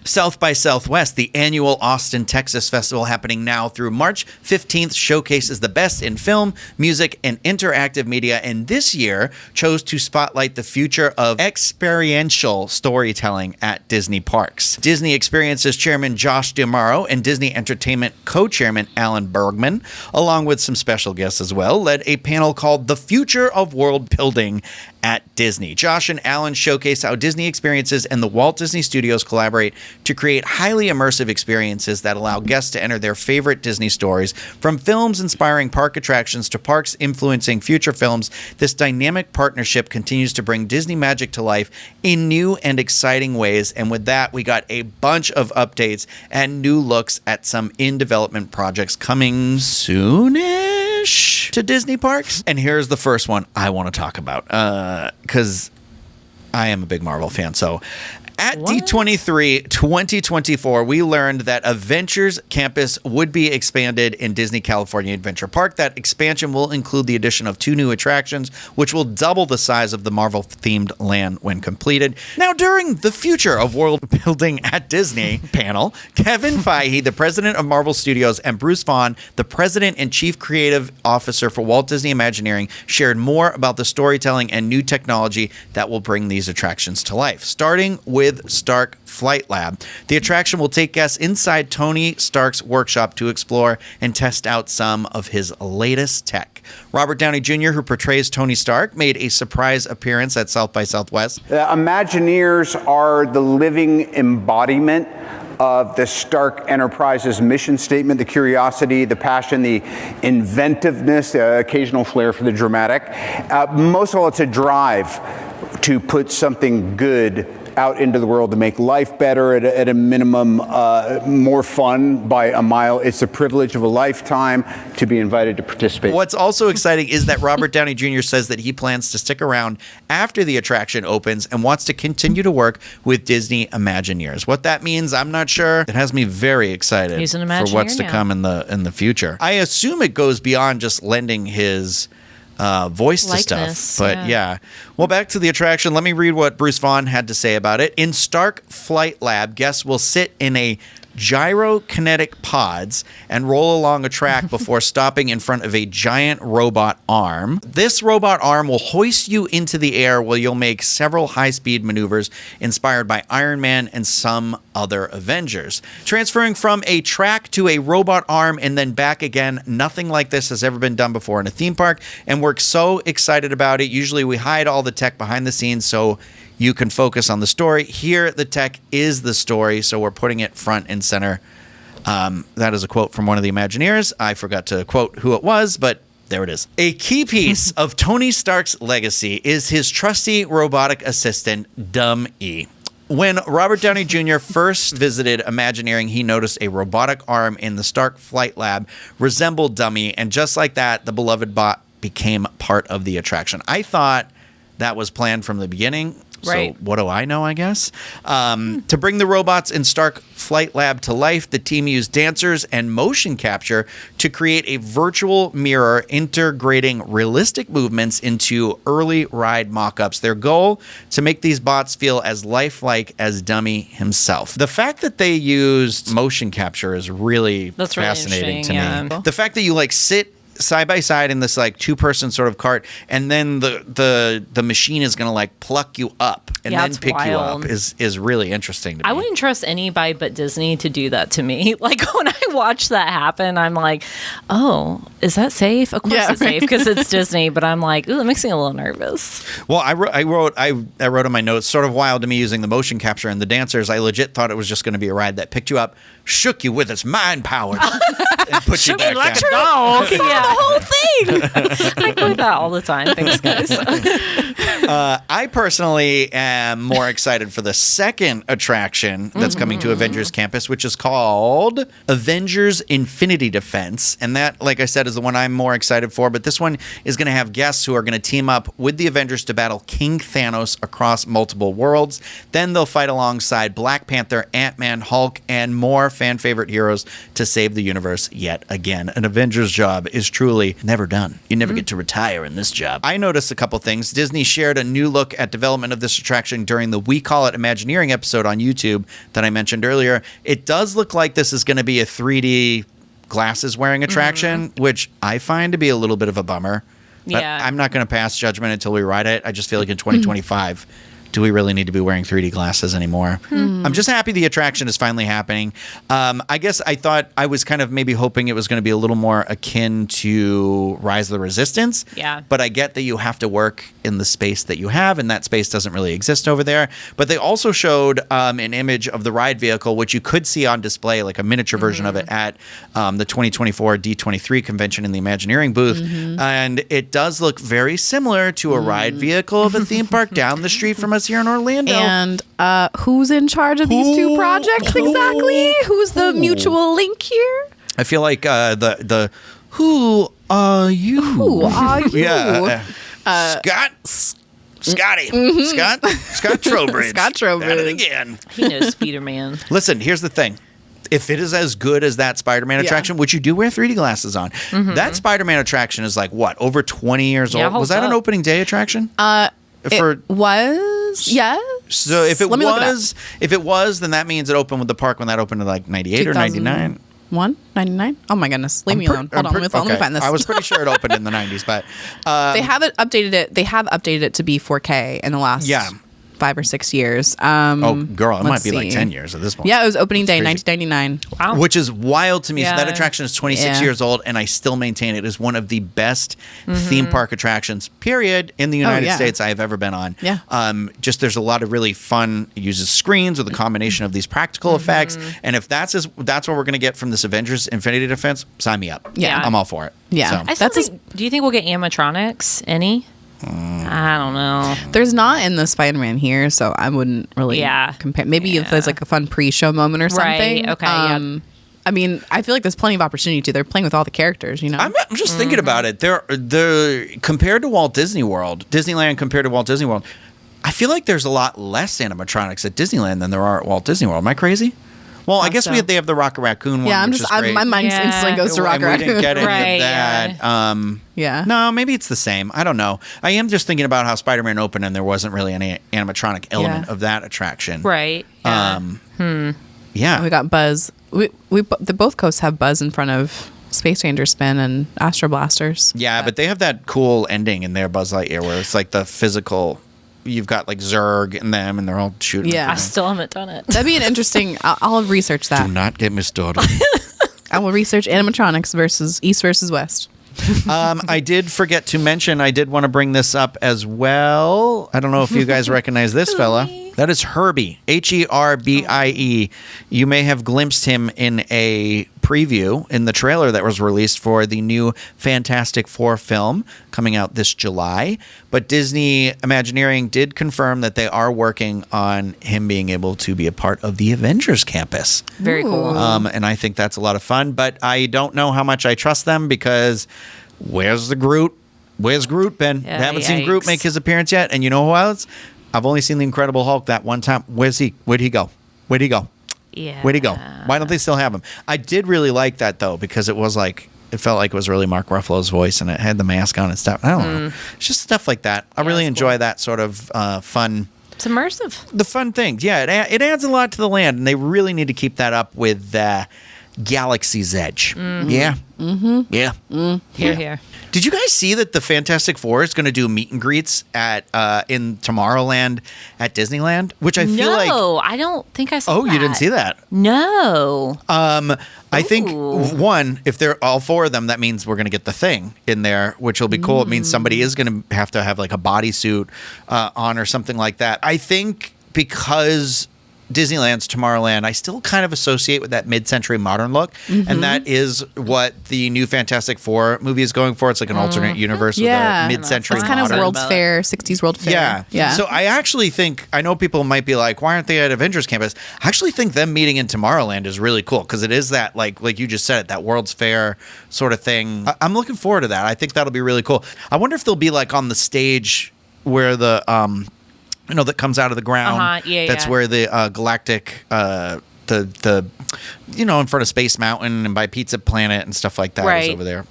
South by Southwest, the annual Austin, Texas festival happening now through March 15th, showcases the best in film, music, and interactive media, and this year chose to spotlight the future of experiential storytelling at Disney parks. Disney Experiences Chairman Josh D'Amaro and Disney Entertainment Co-Chairman Alan Bergman, along with some special guests as well, led a panel called The Future of World Building at Disney. Josh and Alan showcase how Disney Experiences and the Walt Disney Studios collaborate to create highly immersive experiences that allow guests to enter their favorite Disney stories. From films inspiring park attractions to parks influencing future films, this dynamic partnership continues to bring Disney magic to life in new and exciting ways. And with that, we got a bunch of updates and new looks at some in-development projects coming soonish to Disney parks. And here's the first one I want to talk about, because I am a big Marvel fan. So at D23 2024, we learned that Avengers Campus would be expanded in Disney California Adventure Park. That expansion will include the addition of 2 new attractions, which will double the size of the Marvel-themed land when completed. Now, during the Future of World Building at Disney panel, Kevin Feige, the president of Marvel Studios, and Bruce Vaughn, the president and chief creative officer for Walt Disney Imagineering, shared more about the storytelling and new technology that will bring these attractions to life. Starting with Stark Flight Lab, the attraction will take guests inside Tony Stark's workshop to explore and test out some of his latest tech. Robert Downey Jr., who portrays Tony Stark, made a surprise appearance at South by Southwest. Imagineers are the living embodiment of the Stark Enterprises mission statement: the curiosity, the passion, the inventiveness, the occasional flair for the dramatic. Most of all, it's a drive to put something good out into the world to make life better, at a minimum, more fun by a mile. It's the privilege of a lifetime to be invited to participate. What's also exciting is that Robert Downey Jr. says that he plans to stick around after the attraction opens and wants to continue to work with Disney Imagineers. What that means, I'm not sure. It has me very excited He's an for Imagineer what's to now. come in the future. I assume it goes beyond just lending his voice to stuff. But yeah. Well, back to the attraction. Let me read what Bruce Vaughn had to say about it. In Stark Flight Lab, guests will sit in a gyrokinetic pods and roll along a track before stopping in front of a giant robot arm. This robot arm will hoist you into the air while you'll make several high-speed maneuvers inspired by Iron Man and some other Avengers. Transferring from a track to a robot arm and then back again, nothing like this has ever been done before in a theme park, and we're so excited about it. Usually we hide all the tech behind the scenes so you can focus on the story. Here, the tech is the story, so we're putting it front and center. That is a quote from one of the Imagineers. I forgot to quote who it was, but there it is. A key piece of Tony Stark's legacy is his trusty robotic assistant, Dumb-E. When Robert Downey Jr. first visited Imagineering, he noticed a robotic arm in the Stark Flight Lab resembled Dummy, and just like that, the beloved bot became part of the attraction. I thought that was planned from the beginning. Right. So what do I know, I guess? To bring the robots in Stark Flight Lab to life, the team used dancers and motion capture to create a virtual mirror integrating realistic movements into early ride mock-ups. Their goal, to make these bots feel as lifelike as Dummy himself. The fact that they used motion capture is really fascinating to me. The fact that you sit side by side in this 2-person sort of cart, and then the machine is going to pluck you up and then pick you up is really interesting to me. I wouldn't trust anybody but Disney to do that to me. When I watch that happen, I'm like, oh, is that safe? Of course it's safe because it's Disney, but I'm like, ooh, that makes me a little nervous. Well, I wrote in my notes, sort of wild to me using the motion capture and the dancers. I legit thought it was just going to be a ride that picked you up, shook you with its mind powers, and put you back like down. a dog. The whole thing. I go with that all the time. Thanks, guys. I personally am more excited for the second attraction that's coming to Avengers Campus, which is called Avengers Infinity Defense. And that, like I said, is the one I'm more excited for. But this one is going to have guests who are going to team up with the Avengers to battle King Thanos across multiple worlds. Then they'll fight alongside Black Panther, Ant-Man, Hulk, and more fan favorite heroes to save the universe yet again. An Avengers job is truly never done. You never get to retire in this job. I noticed a couple things. Disney shared a new look at development of this attraction during the We Call It Imagineering episode on YouTube that I mentioned earlier. It does look like this is going to be a 3D glasses wearing attraction, which I find to be a little bit of a bummer. But I'm not going to pass judgment until we ride it. I just feel like in 2025, do we really need to be wearing 3D glasses anymore? I'm just happy the attraction is finally happening. I guess I thought I was kind of maybe hoping it was going to be a little more akin to Rise of the Resistance. Yeah. But I get that you have to work in the space that you have, and that space doesn't really exist over there. But they also showed an image of the ride vehicle, which you could see on display, like a miniature version of it at the 2024 D23 convention in the Imagineering booth. And it does look very similar to a ride vehicle of a theme park down the street from us here in Orlando. And who's in charge of these two projects exactly? Who's the mutual link here? I feel like the who are you? Who are you? Yeah. Scotty. Scott Trowbridge. Scott Trowbridge. At it again. He knows Spider-Man. Listen, here's the thing. If it is as good as that Spider-Man attraction, which you do wear 3D glasses on, that Spider-Man attraction is like, what, over 20 years old? Was that an opening day attraction? It was, yes. So if it was, then that means it opened with the park when that opened in like 98 or 99. 99? Oh my goodness. Leave me alone. Hold on. Let me find this. I was pretty sure it opened in the 90s, but they haven't updated it. They have updated it to be 4K in the last 5 or 6 years. It might be like 10 years at this point. Yeah, it was opening day, 1999. Wow. Which is wild to me. Yeah. So that attraction is 26 years old, and I still maintain it is one of the best theme park attractions, period, in the United States I have ever been on. Yeah. Just there's a lot of really fun, it uses screens with a combination of these practical effects, and if that's what we're going to get from this Avengers Infinity Defense, sign me up. Yeah. I'm all for it. Yeah. So. Do you think we'll get animatronics? Any? I don't know. There's not in the Spider-Man here, so I wouldn't really compare. Maybe if there's like a fun pre-show moment or something. Right. Okay. I mean, I feel like there's plenty of opportunity to. They're playing with all the characters, you know? I'm just thinking about it. They're compared to Walt Disney World, Disneyland compared to Walt Disney World, I feel like there's a lot less animatronics at Disneyland than there are at Walt Disney World. Am I crazy? Well, I guess they have the Rocket Raccoon one. Yeah, my mind instantly goes to Rocket Raccoon. We didn't get any of that. Yeah. No, maybe it's the same. I don't know. I am just thinking about how Spider-Man opened and there wasn't really any animatronic element of that attraction. Right. Yeah. Yeah. We got Buzz. Both coasts have Buzz in front of Space Ranger Spin and Astro Blasters. Yeah, but they have that cool ending in their Buzz Lightyear where it's like the physical. You've got like Zurg and them, and they're all shooting. Yeah, I still haven't done it. That'd be an interesting. I'll research that. Do not get me started. I will research animatronics versus East versus West. I did forget to mention. I did want to bring this up as well. I don't know if you guys recognize this fella. That is Herbie, Herbie. You may have glimpsed him in a preview in the trailer that was released for the new Fantastic Four film coming out this July. But Disney Imagineering did confirm that they are working on him being able to be a part of the Avengers Campus. Very cool. And I think that's a lot of fun. But I don't know how much I trust them because where's the Groot? Where's Groot been? Yeah, Haven't seen Groot make his appearance yet. And you know who else? I've only seen the Incredible Hulk that one time. Where'd he go? Yeah. Where'd he go? Why don't they still have him? I did really like that though, because it was like, it felt like it was really Mark Ruffalo's voice and it had the mask on and stuff. I don't know. It's just stuff like that. I really enjoy that sort of fun. It's immersive. The fun things. Yeah, it adds a lot to the land, and they really need to keep that up with Galaxy's Edge. Yeah. Yeah. Here. Did you guys see that the Fantastic Four is going to do meet and greets at in Tomorrowland at Disneyland? Which I feel like. No, I don't think I saw that. Oh, you didn't see that? No. I think one, if they're all four of them, that means we're going to get the Thing in there, which will be cool. It means somebody is going to have like a bodysuit on or something like that. I think because Disneyland's Tomorrowland, I still kind of associate with that mid-century modern look, and that is what the new Fantastic Four movie is going for. It's like an alternate universe with a mid-century modern. It's kind of World's Fair, 60s World Fair. Yeah. So I actually think, I know people might be like, why aren't they at Avengers Campus? I actually think them meeting in Tomorrowland is really cool, because it is that, like you just said, that World's Fair sort of thing. I'm looking forward to that. I think that'll be really cool. I wonder if they'll be like on the stage where the that comes out of the ground. That's where the galactic, in front of Space Mountain and by Pizza Planet and stuff like that is over there.